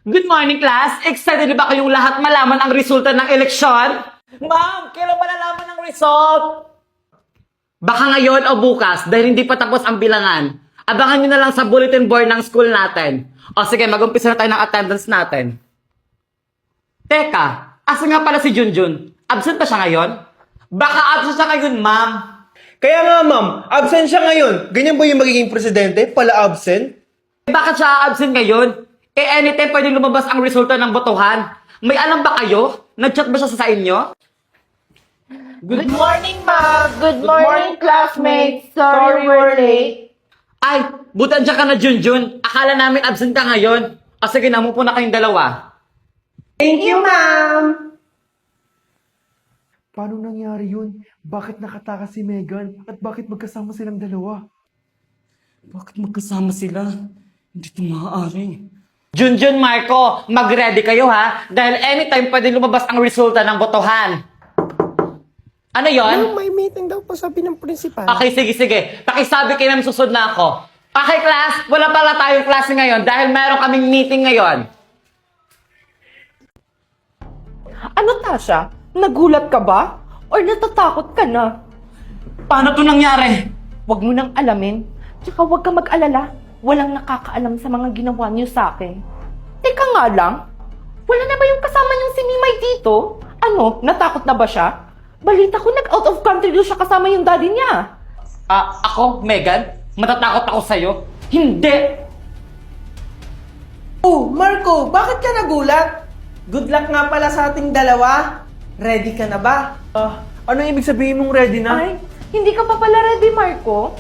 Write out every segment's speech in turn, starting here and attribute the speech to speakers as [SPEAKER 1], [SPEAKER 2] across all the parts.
[SPEAKER 1] Good morning, class! Excited na ba kayong lahat malaman ang resulta ng eleksyon? Ma'am, kailan malalaman ang result? Baka ngayon o bukas dahil hindi pa tapos ang bilangan. Abangan nyo na lang sa bulletin board ng school natin. O sige, mag-umpisa na tayo ng attendance natin. Teka, asa nga pala si Junjun? Absent pa siya ngayon? Baka absent siya ngayon, ma'am.
[SPEAKER 2] Kaya nga ma'am, absent siya ngayon. Ganyan ba yung magiging presidente? Pala absent?
[SPEAKER 1] Bakit siya absent ngayon? Anytime pwede lumabas ang resulta ng botohan. May alam ba kayo? Nag-chat ba siya sa inyo?
[SPEAKER 3] Good morning, ma'am! Good morning, classmates! Sorry we're late.
[SPEAKER 1] Ay, buti andiyan ka na, Junjun. Akala namin absent ka ngayon. O sige na, mupo na kayong dalawa.
[SPEAKER 3] Thank you, ma'am!
[SPEAKER 2] Paano nangyari yun? Bakit nakatakas si Megan? At bakit magkasama silang dalawa?
[SPEAKER 1] Bakit magkasama sila? Hindi ito maaari. Junjun, Marco, mag-ready kayo ha. Dahil anytime pwede lumabas ang resulta ng botohan. Ano yon?
[SPEAKER 4] May meeting daw po sabi ng principal.
[SPEAKER 1] Okay, sige. Pakisabi kayo na susod na ako. Okay, class, wala pala tayong klase ngayon dahil meron kaming meeting ngayon.
[SPEAKER 3] Ano, Tasha? Nagulat ka ba? Or natatakot ka na?
[SPEAKER 1] Paano to nangyari?
[SPEAKER 3] Huwag mo nang alamin. Tsaka huwag ka mag-alala. Walang nakakaalam sa mga ginawa niyo sa akin. Teka nga lang, wala na ba yung kasama niyong si Mimay dito? Ano, natakot na ba siya? Balita ko nag-out of country doon siya kasama yung daddy niya.
[SPEAKER 1] Ako, Megan? Matatakot ako sa'yo? Hindi!
[SPEAKER 4] Oh, Marco, bakit ka nagulat? Good luck nga pala sa ating dalawa. Ready ka na ba?
[SPEAKER 2] Ano ibig sabihin mong ready na?
[SPEAKER 3] Ay, hindi ka pa pala ready, Marco?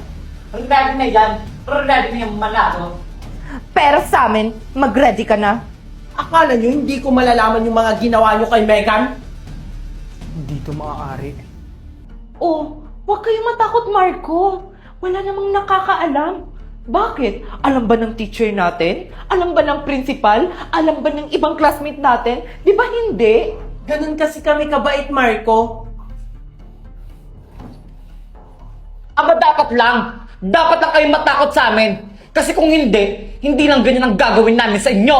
[SPEAKER 1] Ready na yan. Ready na yung manalo.
[SPEAKER 3] Pero sa amin, mag-ready ka na.
[SPEAKER 4] Akala nyo hindi ko malalaman yung mga ginawa nyo kay Megan?
[SPEAKER 2] Hindi to maaari.
[SPEAKER 3] Oh, huwag kayong matakot, Marco. Wala namang nakakaalam. Bakit? Alam ba ng teacher natin? Alam ba ng principal? Alam ba ng ibang classmate natin? Di ba hindi?
[SPEAKER 4] Ganun kasi kami kabait, Marco.
[SPEAKER 1] Aba, dapat lang. Dapat lang kayong matakot sa amin. Kasi kung hindi, hindi lang ganyan ang gagawin namin sa inyo.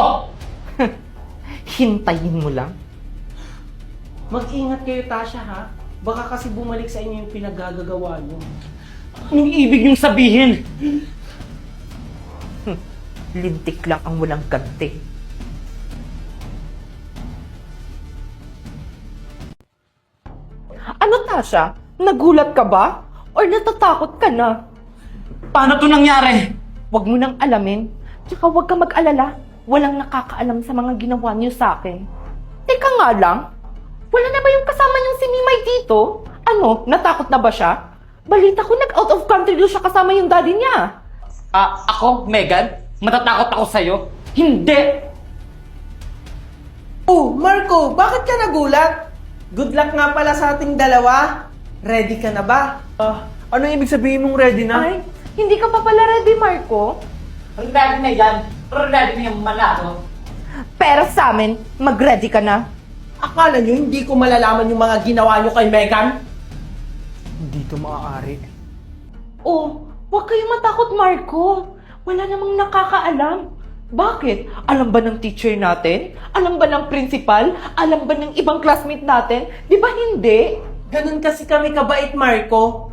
[SPEAKER 3] Hintayin mo lang.
[SPEAKER 4] Mag-ingat kayo, Tasha, ha? Baka kasi bumalik sa inyo yung pinaggagawa nyo.
[SPEAKER 1] Anong ibig niyong sabihin?
[SPEAKER 3] Lintik lang ang walang ganti. Ano, Tasha? Nagulat ka ba? Or natatakot ka na?
[SPEAKER 1] Paano to nangyari?
[SPEAKER 3] Huwag mo nang alamin. Tsaka huwag ka mag-alala. Walang nakakaalam sa mga ginawa niyo sa akin. Teka nga lang. Wala na ba yung kasama niyong si Mimay dito? Ano, natakot na ba siya? Balita ko nag-out of country doon siya kasama yung daddy niya.
[SPEAKER 1] Ako, Megan? Matatakot ako sa'yo? Hindi!
[SPEAKER 4] Oh, Marco, bakit ka nagulat? Good luck nga pala sa ating dalawa. Ready ka na ba?
[SPEAKER 2] Ano ibig sabihin mong ready na?
[SPEAKER 3] Ay, hindi ka pa pala ready, Marco?
[SPEAKER 1] Ready na yan. Ready na yung manalo.
[SPEAKER 3] Pero sa amin, mag-ready ka na.
[SPEAKER 4] Akala nyo hindi ko malalaman yung mga ginawa nyo kay Megan?
[SPEAKER 2] Hindi to maaari.
[SPEAKER 3] Oh, huwag kayong matakot, Marco. Wala namang nakakaalam. Bakit? Alam ba ng teacher natin? Alam ba ng principal? Alam ba ng ibang classmate natin? Di ba hindi?
[SPEAKER 4] Ganun kasi kami kabait, Marco.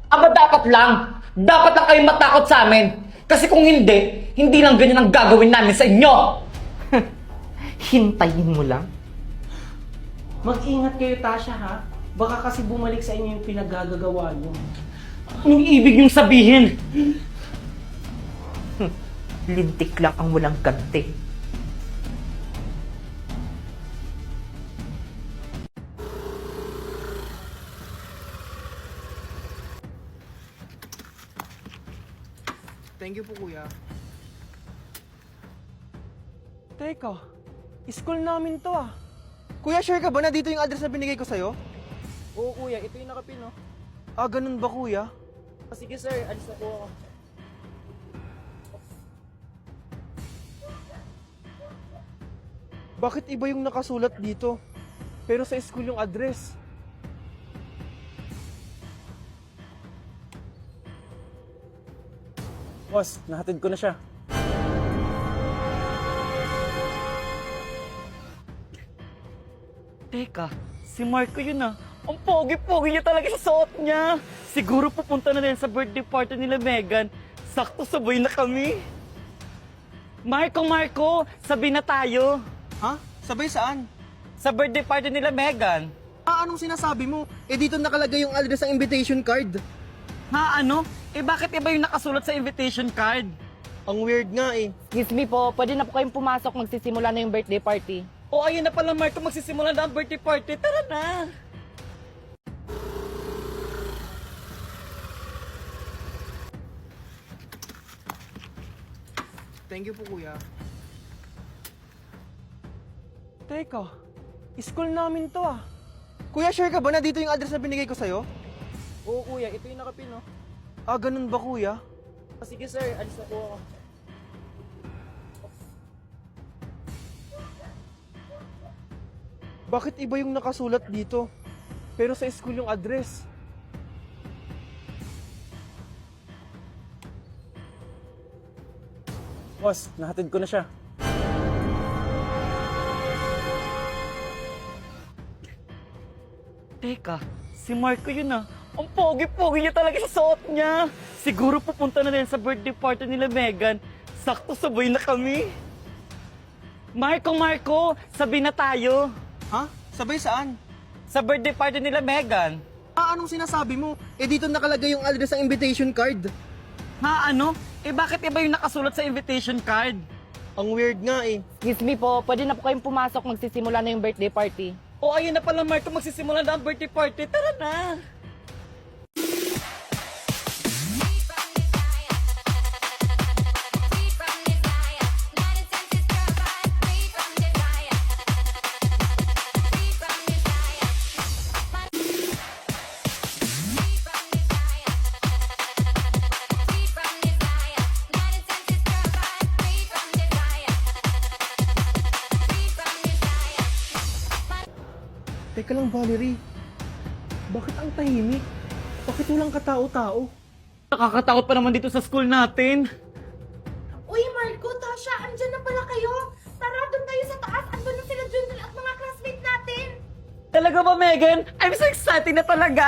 [SPEAKER 1] Aba, dapat lang. Dapat lang kayong matakot sa amin. Kasi kung hindi, hindi lang ganyan ang gagawin namin sa inyo.
[SPEAKER 3] Hintayin mo lang.
[SPEAKER 4] Mag-ingat kayo, Tasha, ha? Baka kasi bumalik sa inyo yung pinaggagawa nyo.
[SPEAKER 1] Anong ibig niyong sabihin?
[SPEAKER 3] Lintik lang ang walang ganti.
[SPEAKER 2] Thank you po, kuya. Teka, school namin to ah. Kuya, sure ka ba na dito yung address na binigay ko sa'yo?
[SPEAKER 5] Oo kuya, ito yung nakapin, no?
[SPEAKER 2] Ganun ba kuya?
[SPEAKER 5] Sige sir, alis na po ako.
[SPEAKER 2] Bakit iba yung nakasulat dito? Pero sa school yung address.
[SPEAKER 5] Boss, nahatid ko na siya.
[SPEAKER 1] Teka, si Marco yun ah. Ang pogi-pogi niya talaga sa suot niya. Siguro pupunta na din sa birthday party nila Megan. Sakto sabay na kami. Marco, sabi na tayo.
[SPEAKER 2] Ha? Sabay saan?
[SPEAKER 1] Sa birthday party nila Megan.
[SPEAKER 2] Anong sinasabi mo? Dito nakalagay yung address ng invitation card.
[SPEAKER 1] Ha, ano? Bakit iba yung nakasulat sa invitation card?
[SPEAKER 2] Ang weird nga eh.
[SPEAKER 3] Excuse me po, pwede na po kayong pumasok, magsisimula na yung birthday party.
[SPEAKER 1] O ayun na pala Marco, magsisimula na ang birthday party. Tara na!
[SPEAKER 2] Thank you po, kuya. Teka, school namin to ah. Kuya, sure ka ba na dito yung address na binigay ko sa'yo?
[SPEAKER 5] Oo kuya, ito yung nakapin oh.
[SPEAKER 2] Ah, ganun ba kuya?
[SPEAKER 5] Sige sir, alis na po ako.
[SPEAKER 2] Bakit iba yung nakasulat dito? Pero sa school yung address.
[SPEAKER 5] Boss, nahatid ko na siya.
[SPEAKER 1] Teka, si Marco yun ah. Ang pogi-pogi niya talaga sa suot niya. Siguro pupunta na din sa birthday party nila Megan. Sakto sabay na kami. Marco, sabi na tayo.
[SPEAKER 2] Ha? Sabay saan?
[SPEAKER 1] Sa birthday party nila Megan.
[SPEAKER 2] Anong sinasabi mo? Dito nakalagay yung address ng invitation card.
[SPEAKER 1] Ha, ano? Bakit iba yung nakasulat sa invitation card?
[SPEAKER 2] Ang weird nga eh.
[SPEAKER 3] Excuse me po, pwede na po kayong pumasok, magsisimula na yung birthday party.
[SPEAKER 1] O ayun na pala Marco, magsisimula na ang birthday party. Tara na!
[SPEAKER 2] Teka lang, Valerie. Bakit ang tahimik? Bakit walang katao-tao?
[SPEAKER 1] Nakakatakot pa naman dito sa school natin.
[SPEAKER 3] Uy, Marco, Tasha, andyan na pala kayo. Tara, doon tayo sa taas. Andun na sila Junjun at mga classmate natin.
[SPEAKER 1] Talaga ba, Megan? I'm so excited na talaga!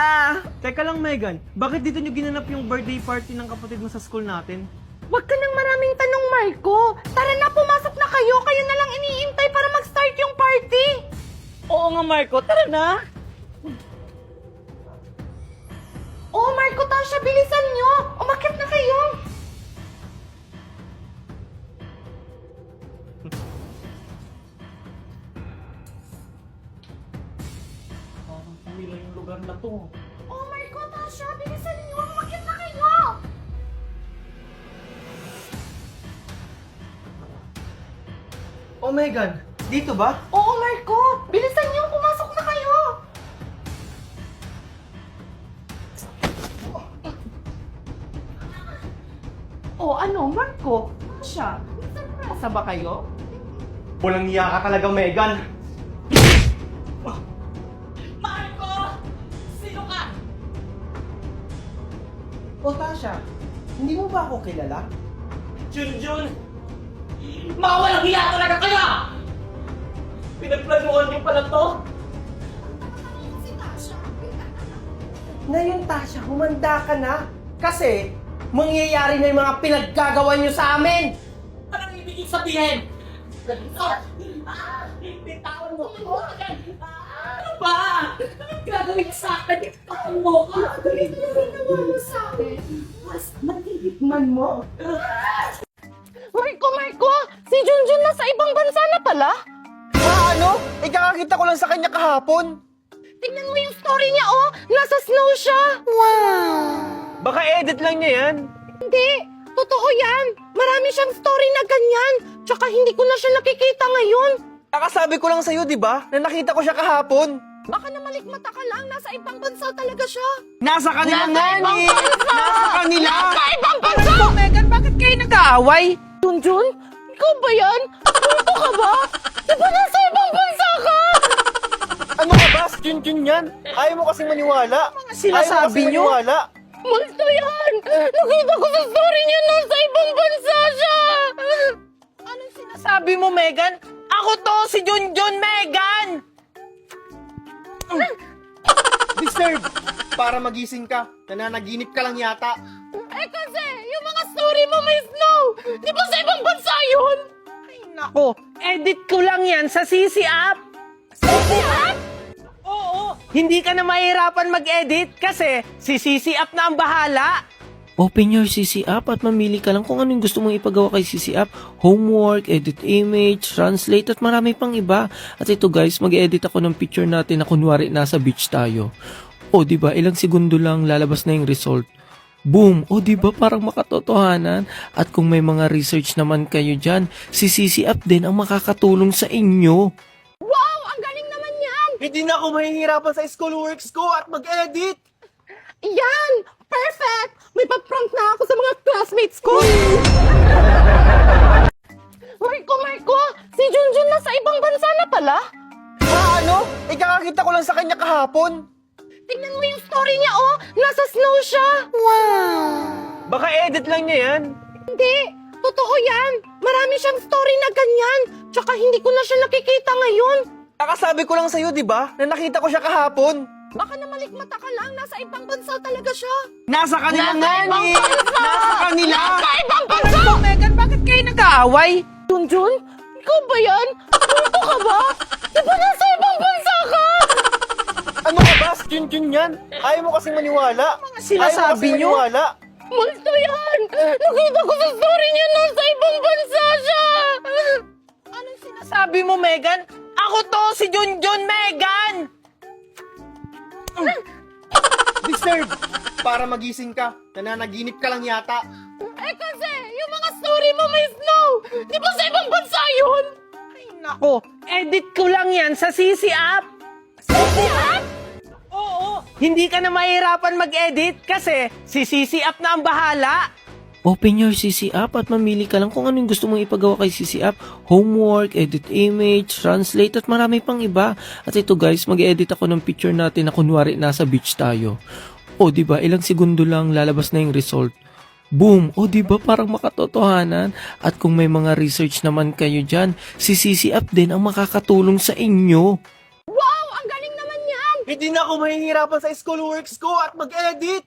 [SPEAKER 2] Teka lang, Megan. Bakit dito nyo ginanap yung birthday party ng kapatid mo sa school natin?
[SPEAKER 3] Huwag ka nang maraming tanong, Marco. Tara na, pumasok na kayo. Kayo na lang iniintay para mag-start yung party.
[SPEAKER 1] Oo nga, Marco. Tara na!
[SPEAKER 3] Oh, Marco, Tasha, bilisan nyo. Umakyat na kayo.
[SPEAKER 1] Parang pumila yung lugar na to.
[SPEAKER 3] Oh, Marco, Tasha, bilisan nyo. Umakyat na kayo.
[SPEAKER 2] Oh, Megan. Dito ba?
[SPEAKER 3] Oo, Marco. Bilisan nyo. Pumasok na kayo. Oh, ano, Marco? Tasha, nasa ba kayo?
[SPEAKER 2] Walang niya ka talaga, Megan.
[SPEAKER 1] Marco! Sino ka?
[SPEAKER 2] Oh, Tasha. Hindi mo ba ako kilala?
[SPEAKER 1] Junjun! Mga walang hiya talaga kayo! Pinagplanuhan niyo pala to?
[SPEAKER 4] Ngayon, Tasha, humanda ka na. Kasi, mangyayari na yung mga pinaggagawa nyo sa amin.
[SPEAKER 1] Anong ibig sabihin? Bitawan mo ako! Ano ba? Anong gagawin sa akin? Bitawan mo ako!
[SPEAKER 3] sa akin. Mas matitikman mo. Marco! Si Junjun nasa ibang bansa na pala?
[SPEAKER 2] Ano? Ikakakita ko lang sa kanya kahapon.
[SPEAKER 3] Tingnan mo yung story niya, oh! Nasa snow siya!
[SPEAKER 2] Baka edit lang niya yan.
[SPEAKER 3] Hindi! Totoo yan! Marami siyang story na ganyan! Tsaka hindi ko na siya nakikita ngayon!
[SPEAKER 2] Kakasabi ko lang sa'yo, di ba? Na nakita ko siya kahapon.
[SPEAKER 3] Baka namalikmata ka lang, nasa ibang bansa talaga siya!
[SPEAKER 2] Nasa kanila nga ni! Nasa kanila!
[SPEAKER 3] Nasa ibang bansa!
[SPEAKER 4] Megan, bakit kayo nag-aaway?
[SPEAKER 3] Junjun? Ikaw ba yan? Punto ka ba? Di ba nasa ibang bansa ka?
[SPEAKER 2] Ano ka ba? Chun-chun yan. Ayaw mo kasing maniwala.
[SPEAKER 4] sinasabi nyo?
[SPEAKER 2] Maniwala.
[SPEAKER 3] Multo yan! Nakita ko sa story niya nasa ibang bansa siya!
[SPEAKER 4] Anong sinasabi mo, Megan? Ako to, si Junjun, Megan!
[SPEAKER 2] Deserve! Para magising ka. Nananaginip ka lang yata.
[SPEAKER 3] Eh kasi, yung mga story mo may snow! Di ba sa ibang bansa yun?
[SPEAKER 4] Nako, edit ko lang yan sa CC app.
[SPEAKER 3] CC app?
[SPEAKER 4] Oo, hindi ka na mahirapan mag-edit kasi si CC app na ang bahala. Open your CC app at mamili ka lang kung ano yung gusto mong ipagawa kay CC app. Homework, edit image, translate at marami pang iba. At ito guys, mag-edit ako ng picture natin na kunwari nasa beach tayo. O di ba ilang segundo lang lalabas na yung result. Boom! O di ba parang makatotohanan? At kung may mga research naman kayo dyan, si CC app din ang makakatulong sa inyo.
[SPEAKER 3] Wow! Ang galing naman yan!
[SPEAKER 2] Hindi na ako mahihirapan sa schoolworks ko at mag-edit.
[SPEAKER 3] Yan! Perfect! May pa-prank na ako sa mga classmates ko! Marco! Si Junjun nasa ibang bansa na pala?
[SPEAKER 2] Ano? Ikakakita ko lang sa kanya kahapon.
[SPEAKER 3] Tingnan mo yung story niya, oh! Nasa snow siya!
[SPEAKER 2] Baka edit lang niya yan.
[SPEAKER 3] Hindi! Totoo yan! Marami siyang story na ganyan! Tsaka hindi ko na siya nakikita ngayon!
[SPEAKER 2] Kakasabi ko lang sa'yo, di ba? Na nakita ko siya kahapon.
[SPEAKER 3] Baka namalikmata ka lang, nasa ibang bansa talaga siya!
[SPEAKER 2] Nasa kanila nga ni! Nasa kanila!
[SPEAKER 3] Nasa ibang bansa!
[SPEAKER 4] Megan, bakit kayo nag-aaway?
[SPEAKER 3] Junjun? Ikaw ba yan? Punto ka ba? Di ba nasa ibang bansa ka?
[SPEAKER 2] Ano ka ba? Yun yan. Ayaw mo kasing maniwala.
[SPEAKER 4] sinasabi niyo?
[SPEAKER 2] Maniwala.
[SPEAKER 3] Multo yan! Nakita ko sa story niya, nasa ibang bansa siya!
[SPEAKER 4] Anong sinasabi mo, Megan? Ako to, si Junjun, Megan!
[SPEAKER 2] Deserve! Para magising ka. Nananaginip ka lang yata.
[SPEAKER 3] Eh kasi, yung mga story mo may snow! Di ba sa ibang bansa yun?
[SPEAKER 4] Nako, edit ko lang yan sa CC app.
[SPEAKER 3] CC app?
[SPEAKER 4] Oo, hindi ka na mahirapan mag-edit kasi si CC app na ang bahala. Open your CC app at mamili ka lang kung ano yung gusto mong ipagawa kay CC app. Homework, edit image, translate at marami pang iba. At ito guys, mag-edit ako ng picture natin na kunwari nasa beach tayo. O di ba ilang segundo lang lalabas na yung result. Boom! O di ba parang makatotohanan? At kung may mga research naman kayo dyan, si CC app din ang makakatulong sa inyo.
[SPEAKER 3] Wow! Ang galing naman yan!
[SPEAKER 2] Hindi na ako mahihirapan sa schoolworks ko at mag-edit.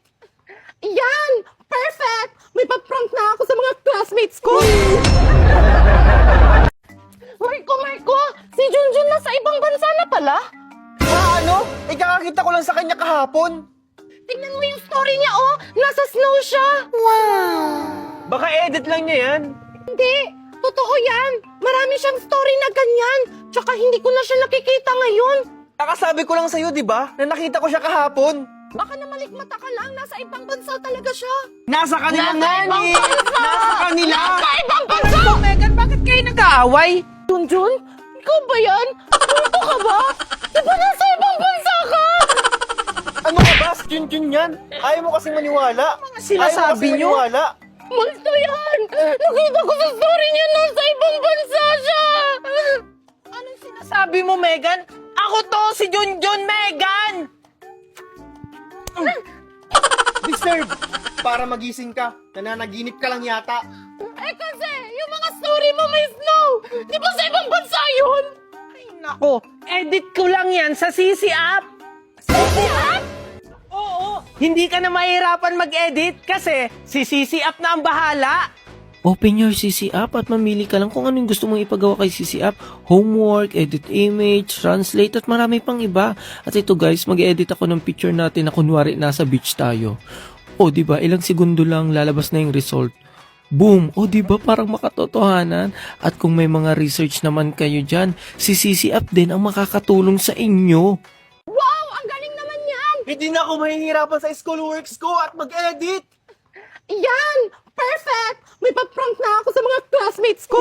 [SPEAKER 3] Yan! Perfect! May pa-prank na ako sa mga classmates ko! Marco! Si Junjun nasa ibang bansa na pala?
[SPEAKER 2] Ano? Ikakakita ko lang sa kanya kahapon.
[SPEAKER 3] Tingnan mo yung story niya, oh! Nasa snow siya!
[SPEAKER 2] Baka edit lang niya yan.
[SPEAKER 3] Hindi! Totoo yan! Marami siyang story na ganyan! Tsaka hindi ko na siya nakikita ngayon!
[SPEAKER 2] Kakasabi ko lang sa'yo, di ba? Na nakita ko siya kahapon.
[SPEAKER 3] Baka namalikmata ka lang, nasa ibang bansa talaga siya!
[SPEAKER 2] Nasa kanila nga ni! Nasa kanila!
[SPEAKER 3] Nasa ibang bansa!
[SPEAKER 4] Megan, bakit kayo nag-aaway?
[SPEAKER 3] Junjun? Ikaw ba yan? Punto ka ba? Di ba nasa ibang bansa ka?
[SPEAKER 2] Ano ka ba? Yun yan. Ayaw mo kasing maniwala.
[SPEAKER 4] sinasabi
[SPEAKER 2] Ayaw mo kasing
[SPEAKER 4] niyo?
[SPEAKER 2] maniwala.
[SPEAKER 3] Multo yan! Nakita ko sa story niya, nasa ibang bansa siya!
[SPEAKER 4] Anong sinasabi mo, Megan? Ako to, si Junjun, Megan!
[SPEAKER 2] Deserve! Para magising ka. Nananaginip ka lang yata.
[SPEAKER 3] Eh kasi, yung mga story mo may snow! Di ba sa ibang bansa yun?
[SPEAKER 4] Nako, edit ko lang yan sa CC app.
[SPEAKER 3] CC app?
[SPEAKER 4] Oo, hindi ka na mahirapan mag-edit kasi si CC app na ang bahala. Open your CC app at mamili ka lang kung ano yung gusto mong ipagawa kay CC app. Homework, edit image, translate at marami pang iba. At ito guys, mag-edit ako ng picture natin na kunwari nasa beach tayo. O di ba ilang segundo lang lalabas na yung result. Boom! O di ba parang makatotohanan? At kung may mga research naman kayo dyan, si CC app din ang makakatulong sa inyo.
[SPEAKER 3] Wow! Ang galing naman yan!
[SPEAKER 2] Hindi na ako mahihirapan sa schoolworks ko at mag-edit.
[SPEAKER 3] Yan! Perfect! May pa-prank na ako sa mga classmates ko!